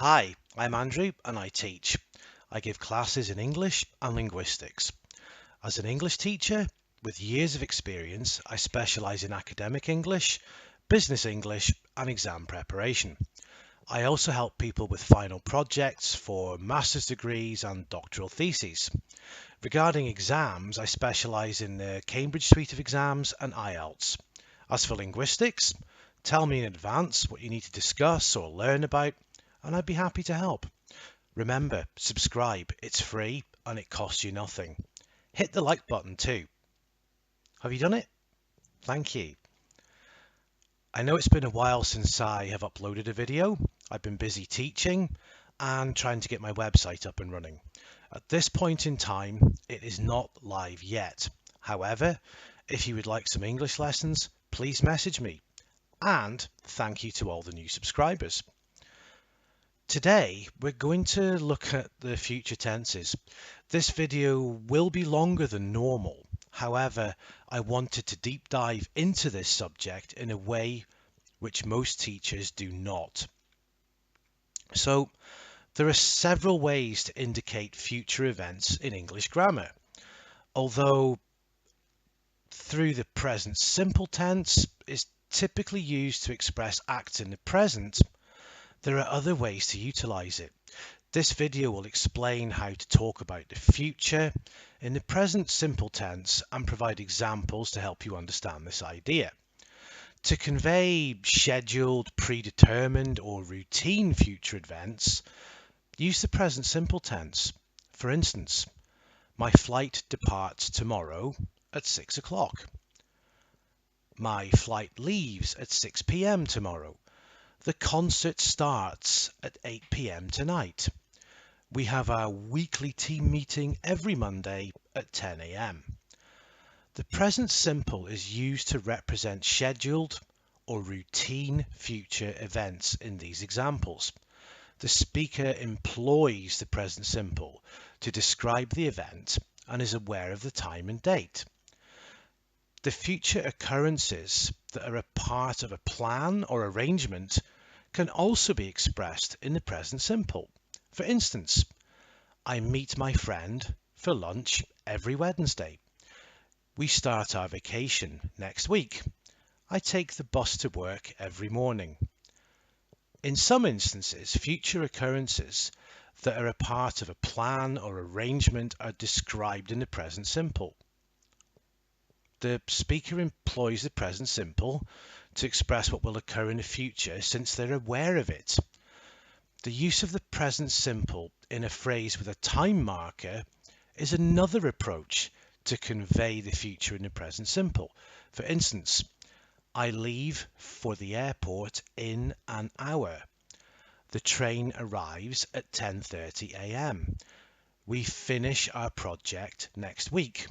Hi, I'm Andrew and I teach. I give classes in English and linguistics. As an English teacher with years of experience, I specialise in academic English, business English and exam preparation. I also help people with final projects for master's degrees and doctoral theses. Regarding exams, I specialise in the Cambridge suite of exams and IELTS. As for linguistics, tell me in advance what you need to discuss or learn about, and I'd be happy to help. Remember, subscribe, it's free and it costs you nothing. Hit the like button too. Have you done it? Thank you. I know it's been a while since I have uploaded a video. I've been busy teaching and trying to get my website up and running. At this point in time, it is not live yet. However, if you would like some English lessons, please message me. And thank you to all the new subscribers. Today, we're going to look at the future tenses. This video will be longer than normal. However, I wanted to deep dive into this subject in a way which most teachers do not. So, there are several ways to indicate future events in English grammar. Although through the present simple tense is typically used to express acts in the present, there are other ways to utilize it. This video will explain how to talk about the future in the present simple tense and provide examples to help you understand this idea. To convey scheduled, predetermined, or routine future events, use the present simple tense. For instance, my flight departs tomorrow at 6 o'clock. My flight leaves at 6 p.m. tomorrow. The concert starts at 8 p.m. tonight. We have our weekly team meeting every Monday at 10 a.m. The present simple is used to represent scheduled or routine future events in these examples. The speaker employs the present simple to describe the event and is aware of the time and date. The future occurrences that are a part of a plan or arrangement can also be expressed in the present simple. For instance, I meet my friend for lunch every Wednesday. We start our vacation next week. I take the bus to work every morning. In some instances, future occurrences that are a part of a plan or arrangement are described in the present simple. The speaker employs the present simple to express what will occur in the future since they're aware of it. The use of the present simple in a phrase with a time marker is another approach to convey the future in the present simple. For instance, I leave for the airport in an hour. The train arrives at 10:30 a.m. We finish our project next week.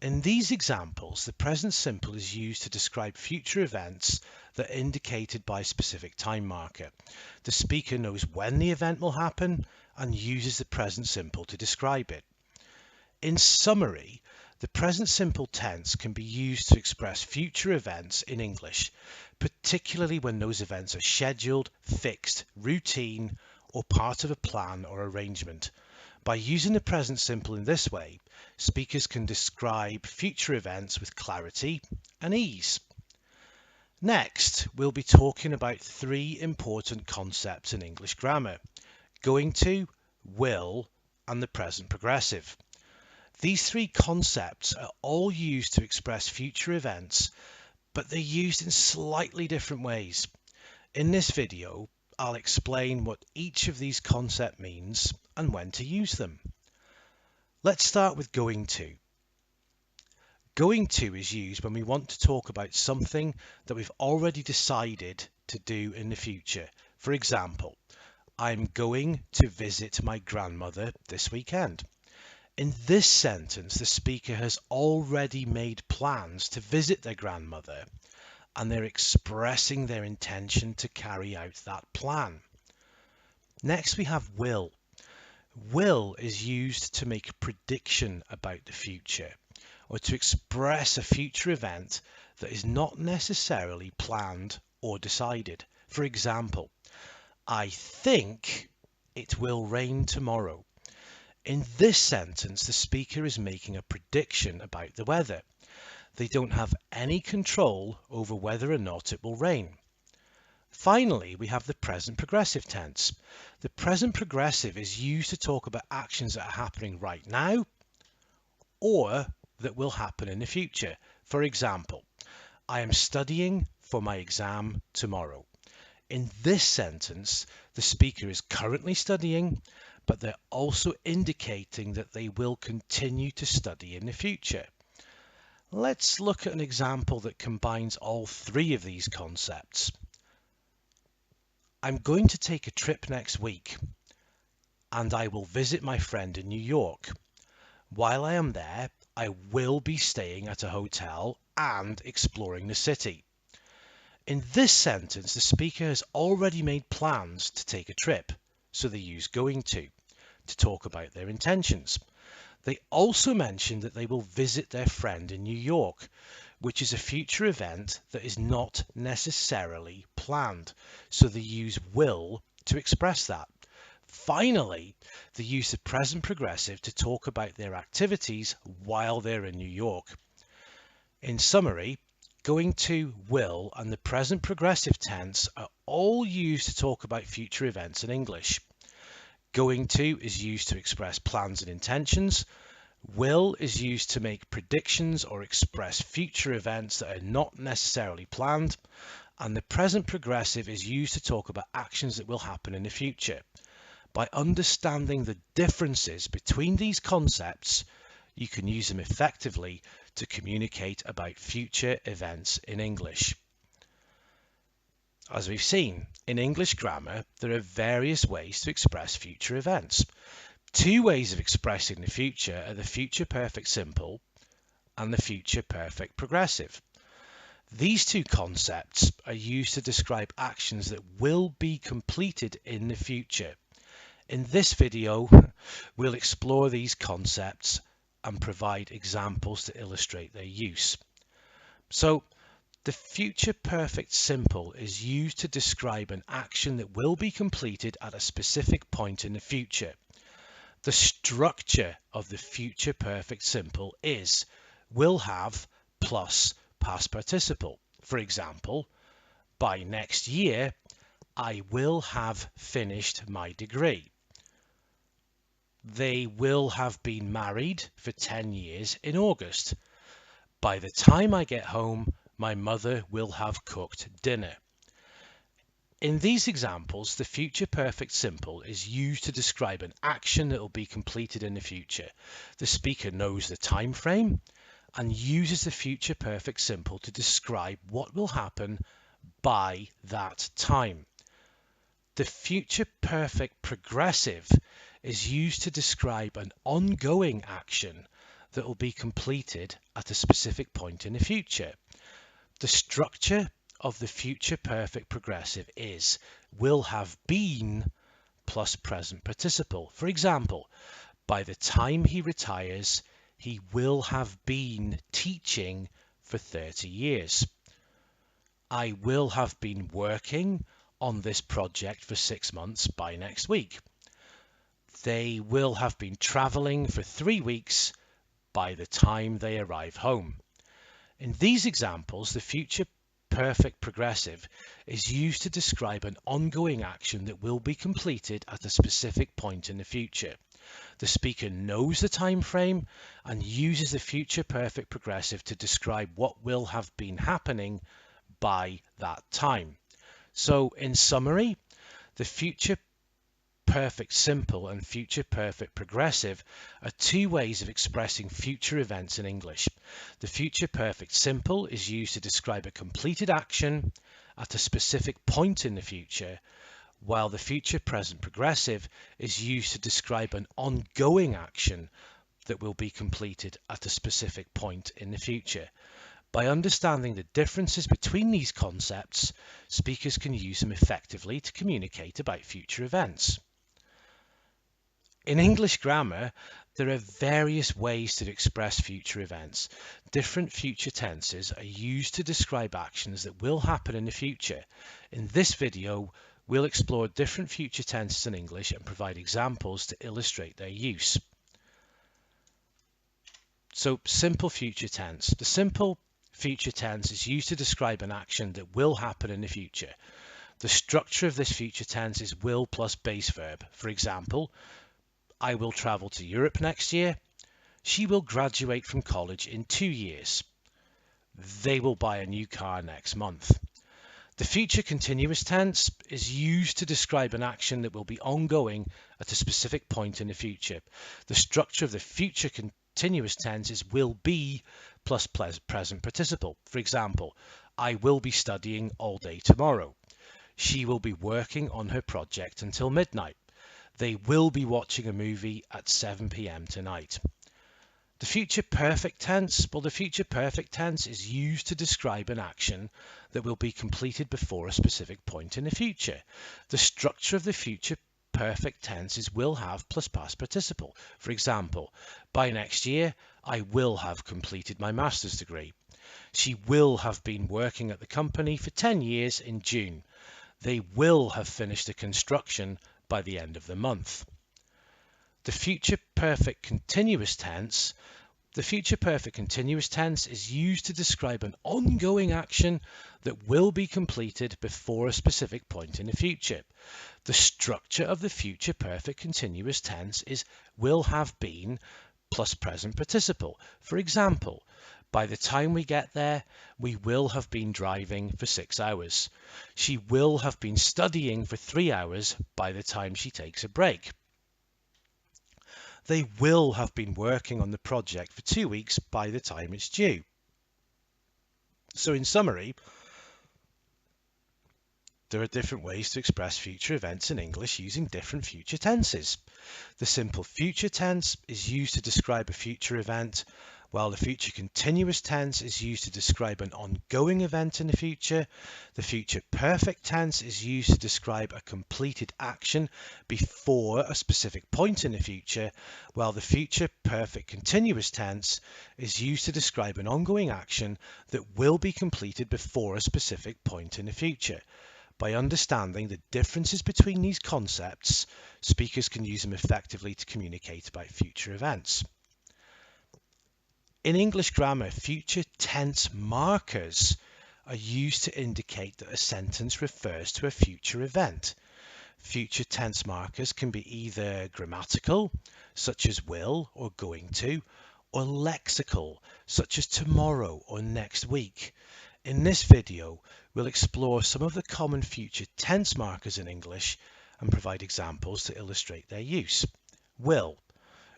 In these examples, the present simple is used to describe future events that are indicated by a specific time marker. The speaker knows when the event will happen and uses the present simple to describe it. In summary, the present simple tense can be used to express future events in English, particularly when those events are scheduled, fixed, routine, or part of a plan or arrangement. By using the present simple in this way, speakers can describe future events with clarity and ease. Next, we'll be talking about three important concepts in English grammar: going to, will, and the present progressive. These three concepts are all used to express future events, but they're used in slightly different ways. In this video, I'll explain what each of these concepts means and when to use them. Let's start with going to. Going to is used when we want to talk about something that we've already decided to do in the future. For example, I'm going to visit my grandmother this weekend. In this sentence, the speaker has already made plans to visit their grandmother, and they're expressing their intention to carry out that plan. Next, we have will. Will is used to make a prediction about the future or to express a future event that is not necessarily planned or decided. For example, I think it will rain tomorrow. In this sentence, the speaker is making a prediction about the weather. They don't have any control over whether or not it will rain. Finally, we have the present progressive tense. The present progressive is used to talk about actions that are happening right now or that will happen in the future. For example, I am studying for my exam tomorrow. In this sentence, the speaker is currently studying, but they're also indicating that they will continue to study in the future. Let's look at an example that combines all three of these concepts. I'm going to take a trip next week, and I will visit my friend in New York. While I am there, I will be staying at a hotel and exploring the city. In this sentence, the speaker has already made plans to take a trip, so they use going to talk about their intentions. They also mention that they will visit their friend in New York, which is a future event that is not necessarily planned, so they use will to express that. Finally, they use the present progressive to talk about their activities while they're in New York. In summary, going to, will, and the present progressive tense are all used to talk about future events in English. Going to is used to express plans and intentions. Will is used to make predictions or express future events that are not necessarily planned. And the present progressive is used to talk about actions that will happen in the future. By understanding the differences between these concepts, you can use them effectively to communicate about future events in English. As we've seen, in English grammar, there are various ways to express future events. Two ways of expressing the future are the future perfect simple and the future perfect progressive. These two concepts are used to describe actions that will be completed in the future. In this video, we'll explore these concepts and provide examples to illustrate their use. So, the future perfect simple is used to describe an action that will be completed at a specific point in the future. The structure of the future perfect simple is will have plus past participle. For example, by next year, I will have finished my degree. They will have been married for 10 years in August. By the time I get home, my mother will have cooked dinner. In these examples, the future perfect simple is used to describe an action that will be completed in the future. The speaker knows the time frame and uses the future perfect simple to describe what will happen by that time. The future perfect progressive is used to describe an ongoing action that will be completed at a specific point in the future. The structure of the future perfect progressive is will have been plus present participle. For example, by the time he retires, he will have been teaching for 30 years. I will have been working on this project for 6 months by next week. They will have been traveling for 3 weeks by the time they arrive home. In these examples, the future perfect progressive is used to describe an ongoing action that will be completed at a specific point in the future. The speaker knows the time frame and uses the future perfect progressive to describe what will have been happening by that time. So, in summary, the future perfect simple and future perfect progressive are two ways of expressing future events in English. The future perfect simple is used to describe a completed action at a specific point in the future, while the future present progressive is used to describe an ongoing action that will be completed at a specific point in the future. By understanding the differences between these concepts, speakers can use them effectively to communicate about future events. In English grammar, there are various ways to express future events. Different future tenses are used to describe actions that will happen in the future. In this video, We'll explore different future tenses in English and provide examples to illustrate their use. So, simple future tense. The simple future tense is used to describe an action that will happen in the future. The structure of this future tense is will plus base verb. For example, I will travel to Europe next year. She will graduate from college in 2 years. They will buy a new car next month. The future continuous tense is used to describe an action that will be ongoing at a specific point in the future. The structure of the future continuous tense is will be plus present participle. For example, I will be studying all day tomorrow. She will be working on her project until midnight. They will be watching a movie at 7 p.m. tonight. The future perfect tense, well, the future perfect tense is used to describe an action that will be completed before a specific point in the future. The structure of the future perfect tense is will have plus past participle. For example, by next year, I will have completed my master's degree. She will have been working at the company for 10 years in June. They will have finished the construction by the end of the month. The future perfect continuous tense. The future perfect continuous tense is used to describe an ongoing action that will be completed before a specific point in the future. The structure of the future perfect continuous tense is will have been plus present participle. For example, by the time we get there, we will have been driving for 6 hours. She will have been studying for 3 hours by the time she takes a break. They will have been working on the project for 2 weeks by the time it's due. So in summary, there are different ways to express future events in English using different future tenses. The simple future tense is used to describe a future event, while the future continuous tense is used to describe an ongoing event in the future. The future perfect tense is used to describe a completed action before a specific point in the future, while the future perfect continuous tense is used to describe an ongoing action that will be completed before a specific point in the future. By understanding the differences between these concepts, speakers can use them effectively to communicate about future events. In English grammar, future tense markers are used to indicate that a sentence refers to a future event. Future tense markers can be either grammatical, such as will or going to, or lexical, such as tomorrow or next week. In this video, we'll explore some of the common future tense markers in English and provide examples to illustrate their use. Will.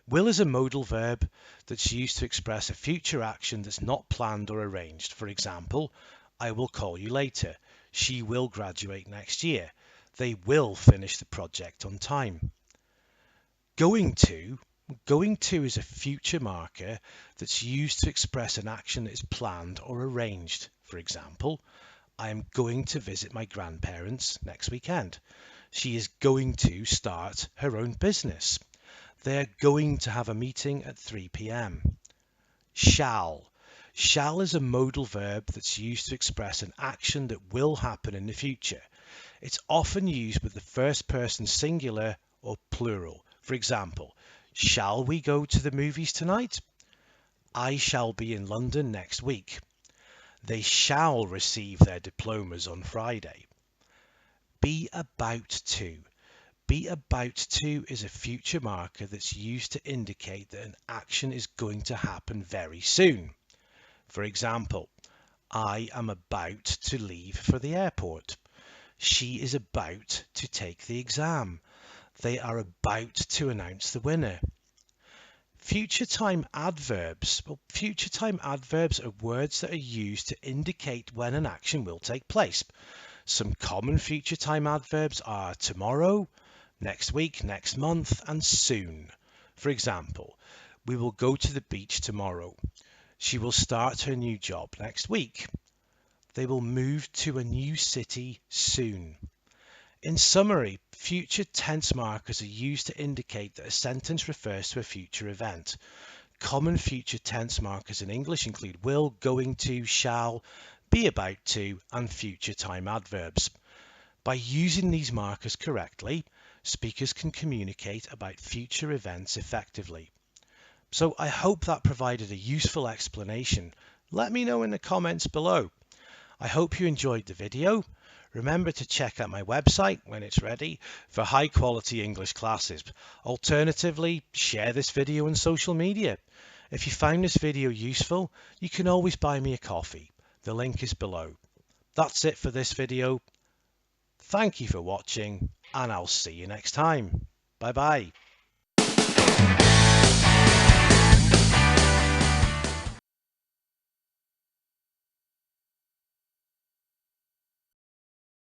Will is a modal verb that's used to express a future action that's not planned or arranged. For example, I will call you later. She will graduate next year. They will finish the project on time. Going to. Going to is a future marker that's used to express an action that is planned or arranged. For example, I am going to visit my grandparents next weekend. She is going to start her own business. They are going to have a meeting at 3 p.m. Shall. Shall is a modal verb that's used to express an action that will happen in the future. It's often used with the first person singular or plural. For example, shall we go to the movies tonight? I shall be in London next week. They shall receive their diplomas on Friday. Be about to. Be about to is a future marker that's used to indicate that an action is going to happen very soon. For example, I am about to leave for the airport. She is about to take the exam. They are about to announce the winner. Future time adverbs. Well, future time adverbs are words that are used to indicate when an action will take place. Some common future time adverbs are tomorrow, next week, next month, and soon. For example, we will go to the beach tomorrow. She will start her new job next week. They will move to a new city soon. In summary, future tense markers are used to indicate that a sentence refers to a future event. Common future tense markers in English include will, going to, shall, be about to, and future time adverbs. By using these markers correctly, speakers can communicate about future events effectively. So I hope that provided a useful explanation. Let me know in the comments below. I hope you enjoyed the video. Remember to check out my website when it's ready for high quality English classes. Alternatively, share this video on social media. If you found this video useful, you can always buy me a coffee. The link is below. That's it for this video. Thank you for watching, and I'll see you next time. Bye bye.